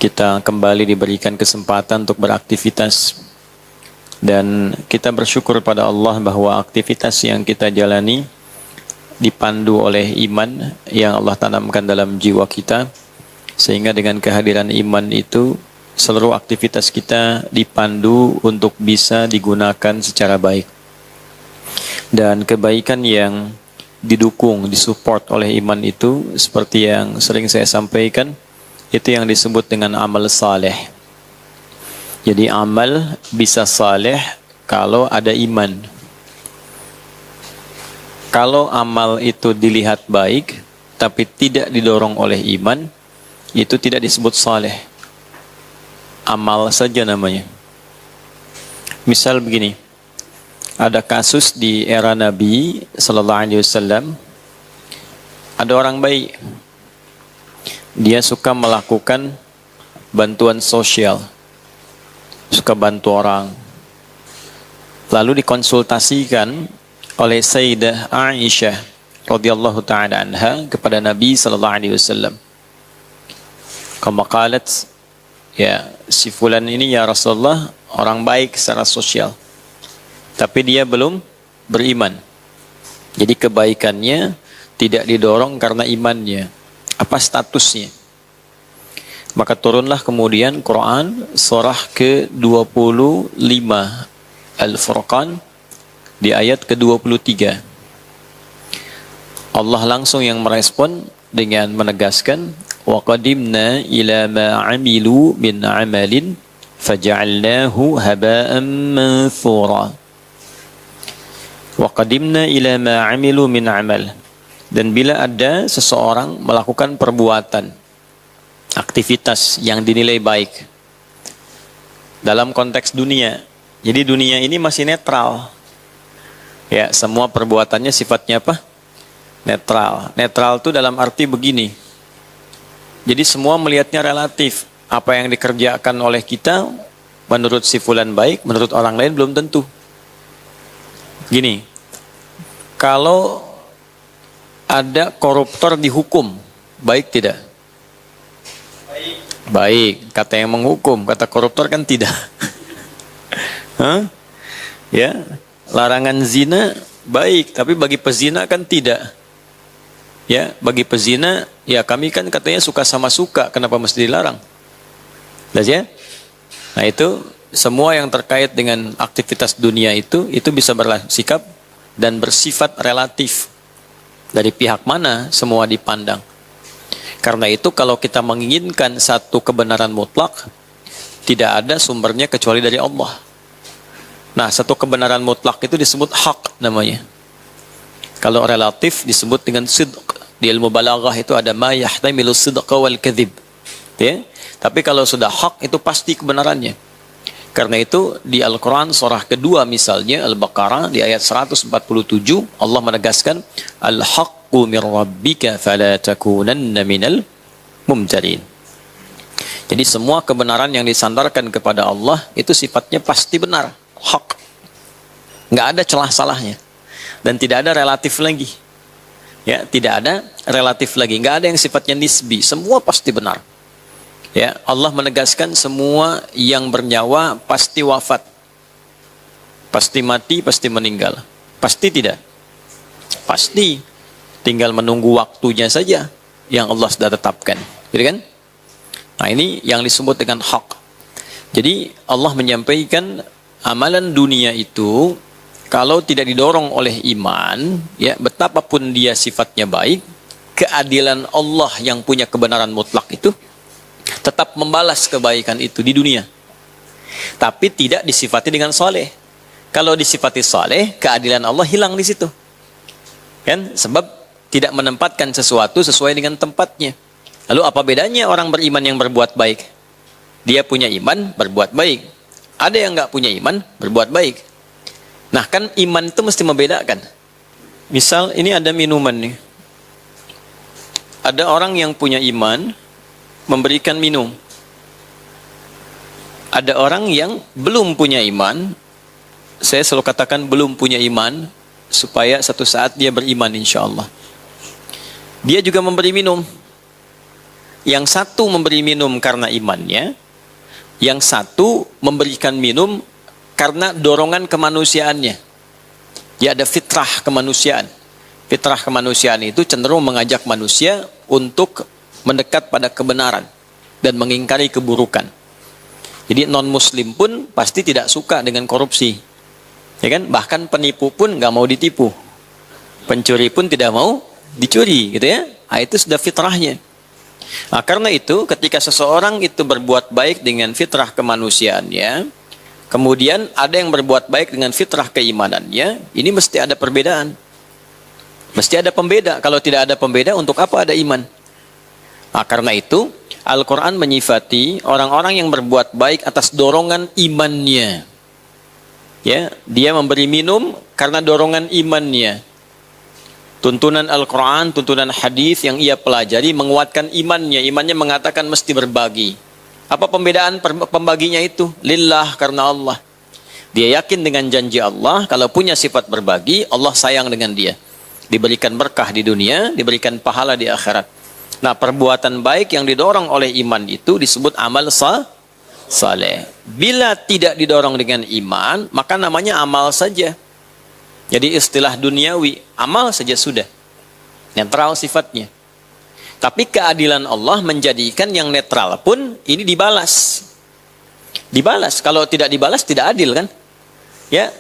kita kembali diberikan kesempatan untuk beraktivitas, dan kita bersyukur pada Allah bahwa aktivitas yang kita jalani dipandu oleh iman yang Allah tanamkan dalam jiwa kita, sehingga dengan kehadiran iman itu seluruh aktivitas kita dipandu untuk bisa digunakan secara baik. Dan kebaikan yang didukung, disupport oleh iman itu, seperti yang sering saya sampaikan, itu yang disebut dengan amal saleh. Jadi amal bisa saleh kalau ada iman. Kalau amal itu dilihat baik tapi tidak didorong oleh iman, itu tidak disebut saleh. Amal saja namanya. Misal begini, ada kasus di era Nabi sallallahu alaihi wasallam, ada orang baik, dia suka melakukan bantuan sosial, suka bantu orang. Lalu dikonsultasikan oleh Sayyidah Aisyah radhiyallahu taala anha kepada Nabi sallallahu alaihi wasallam. Kama qalat, ya, si fulan ini ya Rasulullah orang baik secara sosial, tapi dia belum beriman. Jadi kebaikannya tidak didorong karena imannya. Apa statusnya? Maka turunlah kemudian Quran surah ke-25 Al-Furqan di ayat ke-23. Allah langsung yang merespon dengan menegaskan, wa qadimna ila ma amilu min amalin faja'alnahu haba'an manthura. Wa qadimna ila ma amilu min amal. Dan bila ada seseorang melakukan perbuatan, aktivitas yang dinilai baik dalam konteks dunia, jadi dunia ini masih netral, ya, semua perbuatannya sifatnya apa? Netral. Netral itu dalam arti begini, jadi semua melihatnya relatif. Apa yang dikerjakan oleh kita menurut si fulan baik, menurut orang lain belum tentu. Gini, kalau ada koruptor dihukum, baik tidak? Baik. Kata yang menghukum, kata koruptor kan tidak. Hah? Ya, larangan zina baik, tapi bagi pezina kan tidak. Ya, bagi pezina, ya kami kan katanya suka sama suka, kenapa mesti dilarang? Jelas ya? Nah itu semua yang terkait dengan aktivitas dunia itu bisa bersikap dan bersifat relatif. Dari pihak mana semua dipandang. Karena itu kalau kita menginginkan satu kebenaran mutlak, tidak ada sumbernya kecuali dari Allah. Nah, satu kebenaran mutlak itu disebut hak namanya. Kalau relatif disebut dengan sidq. Di ilmu balaghah itu ada ma yahtamilu sidqa wal kadhib. Ya? Tapi kalau sudah hak itu pasti kebenarannya. Karena itu di Al-Quran surah kedua misalnya Al-Baqarah di ayat 147 Allah menegaskan Al-haqqu min rabbika fala takunanna minal mumtarin. Jadi semua kebenaran yang disandarkan kepada Allah itu sifatnya pasti benar, hak. Nggak ada celah salahnya. Dan tidak ada relatif lagi. Ya, tidak ada relatif lagi. Nggak ada yang sifatnya nisbi. Semua pasti benar. Ya, Allah menegaskan semua yang bernyawa pasti wafat, pasti mati, pasti meninggal. Pasti tidak? Pasti. Tinggal menunggu waktunya saja yang Allah sudah tetapkan. Gitu kan? Nah ini yang disebut dengan hak. Jadi Allah menyampaikan amalan dunia itu kalau tidak didorong oleh iman, ya betapapun dia sifatnya baik, keadilan Allah yang punya kebenaran mutlak itu tetap membalas kebaikan itu di dunia. Tapi tidak disifati dengan soleh. Kalau disifati soleh, keadilan Allah hilang di situ. Kan? Sebab tidak menempatkan sesuatu sesuai dengan tempatnya. Lalu apa bedanya orang beriman yang berbuat baik? Dia punya iman, berbuat baik. Ada yang nggak punya iman, berbuat baik. Nah kan iman itu mesti membedakan. Misal ini ada minuman nih. Ada orang yang punya iman, memberikan minum. Ada orang yang belum punya iman, saya selalu katakan belum punya iman, supaya satu saat dia beriman insya Allah. Dia juga memberi minum. Yang satu memberi minum karena imannya, yang satu memberikan minum karena dorongan kemanusiaannya. Ya, ada fitrah kemanusiaan. Fitrah kemanusiaan itu cenderung mengajak manusia untuk mendekat pada kebenaran dan mengingkari keburukan. Jadi non-muslim pun pasti tidak suka dengan korupsi. Ya kan? Bahkan penipu pun nggak mau ditipu. Pencuri pun tidak mau dicuri, gitu ya. Nah, itu sudah fitrahnya. Nah, karena itu ketika seseorang itu berbuat baik dengan fitrah kemanusiaannya, kemudian ada yang berbuat baik dengan fitrah keimanannya, ini mesti ada perbedaan. Mesti ada pembeda. Kalau tidak ada pembeda, untuk apa ada iman? Nah, karena itu Al-Quran menyifati orang-orang yang berbuat baik atas dorongan imannya. Ya, dia memberi minum karena dorongan imannya. Tuntunan Al-Quran, tuntunan hadis yang ia pelajari menguatkan imannya. Imannya mengatakan mesti berbagi. Apa pembedaan pembaginya itu? Lillah, karena Allah. Dia yakin dengan janji Allah, kalau punya sifat berbagi, Allah sayang dengan dia. Diberikan berkah di dunia, diberikan pahala di akhirat. Nah, perbuatan baik yang didorong oleh iman itu disebut amal saleh. Bila tidak didorong dengan iman, maka namanya amal saja. Jadi istilah duniawi, amal saja sudah. Netral sifatnya. Tapi keadilan Allah menjadikan yang netral pun ini dibalas. Dibalas. Kalau tidak dibalas tidak adil kan? Ya.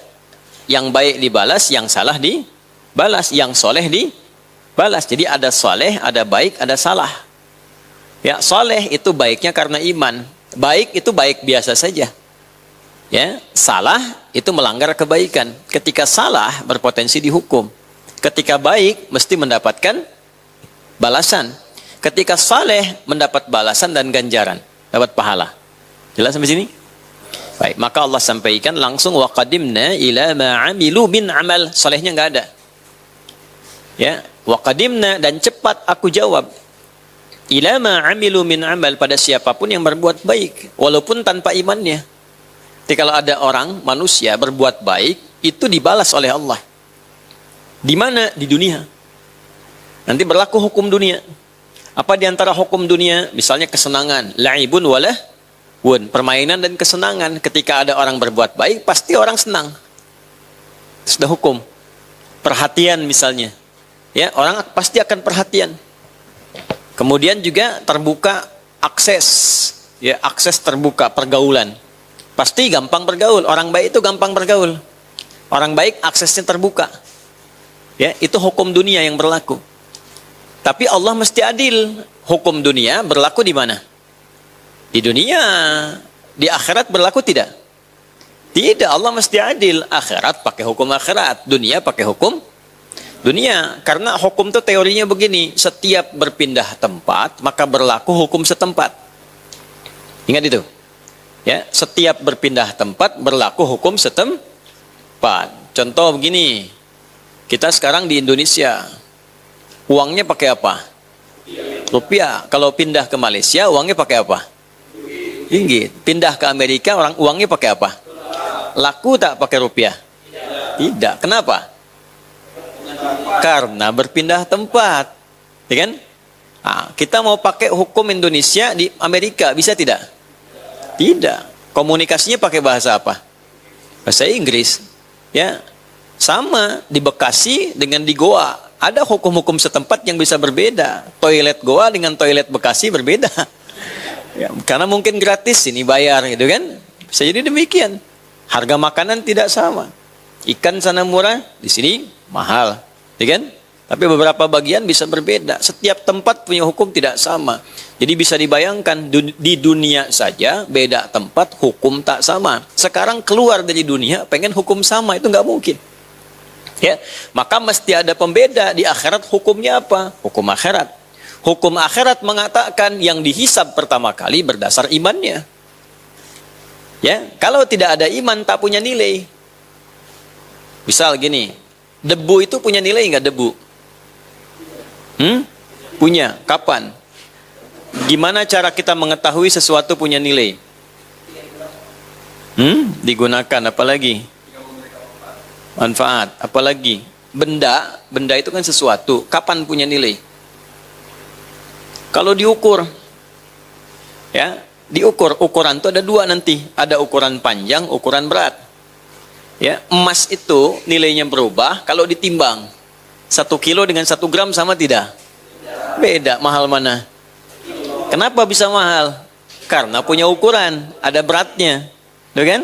Yang baik dibalas, yang salah dibalas, yang soleh dibalas. Jadi ada soleh, ada baik, ada salah. Ya, soleh itu baiknya karena iman. Baik itu baik biasa saja. Ya, salah itu melanggar kebaikan. Ketika salah berpotensi dihukum. Ketika baik mesti mendapatkan balasan. Ketika saleh mendapat balasan dan ganjaran, dapat pahala. Jelas sampai sini? Baik, maka Allah sampaikan langsung wa qadimna ila ma 'amilu min amal. Salehnya enggak ada. Ya, wa qadimna, dan cepat aku jawab. Ila ma 'amilu min amal, pada siapapun yang berbuat baik walaupun tanpa imannya. Jadi kalau ada orang, manusia berbuat baik, itu dibalas oleh Allah. Di mana? Di dunia. Nanti berlaku hukum dunia. Apa di antara hukum dunia? Misalnya kesenangan, la'ibun walahun, permainan dan kesenangan. Ketika ada orang berbuat baik, pasti orang senang. Sudah hukum. Perhatian misalnya. Ya, orang pasti akan perhatian. Kemudian juga terbuka akses. Ya, akses terbuka, pergaulan. Pasti gampang bergaul. Orang baik itu gampang bergaul. Orang baik aksesnya terbuka. Ya, itu hukum dunia yang berlaku. Tapi Allah mesti adil. Hukum dunia berlaku di mana? Di dunia. Di akhirat berlaku tidak? Tidak, Allah mesti adil. Akhirat pakai hukum akhirat, dunia pakai hukum dunia. Karena hukum itu teorinya begini, setiap berpindah tempat maka berlaku hukum setempat. Ingat itu. Ya, setiap berpindah tempat berlaku hukum setempat. Contoh begini, kita sekarang di Indonesia, uangnya pakai apa? Rupiah. Kalau pindah ke Malaysia, uangnya pakai apa? Ringgit. Pindah ke Amerika, uangnya pakai apa? Laku tak pakai rupiah? Tidak. Kenapa? Karena berpindah tempat. Ya kan? Nah, kita mau pakai hukum Indonesia di Amerika, bisa tidak? Tidak. Komunikasinya pakai bahasa apa? Bahasa Inggris. Ya. Sama di Bekasi dengan di Goa. Ada hukum-hukum setempat yang bisa berbeda. Toilet Goa dengan toilet Bekasi berbeda. Ya, karena mungkin gratis, ini bayar gitu kan. Bisa jadi demikian. Harga makanan tidak sama. Ikan sana murah, di sini mahal. Ya kan? Tapi beberapa bagian bisa berbeda. Setiap tempat punya hukum tidak sama. Jadi bisa dibayangkan di dunia saja beda tempat hukum tak sama. Sekarang keluar dari dunia pengen hukum sama, itu nggak mungkin. Ya, maka mesti ada pembeda. Di akhirat hukumnya apa? Hukum akhirat. Hukum akhirat mengatakan yang dihisab pertama kali berdasar imannya. Ya, kalau tidak ada iman tak punya nilai. Misal gini, debu itu punya nilai nggak debu? Punya. Kapan? Gimana cara kita mengetahui sesuatu punya nilai? Digunakan apalagi? Manfaat, apalagi? Benda itu kan sesuatu. Kapan punya nilai? Kalau diukur, Ya, diukur. Ukuran itu ada dua nanti. Ada ukuran panjang, ukuran berat. Ya, emas itu nilainya berubah kalau ditimbang. 1 kilo dengan 1 gram sama tidak? Beda. Mahal mana? Kenapa bisa mahal? Karena punya ukuran, ada beratnya. Tuh kan?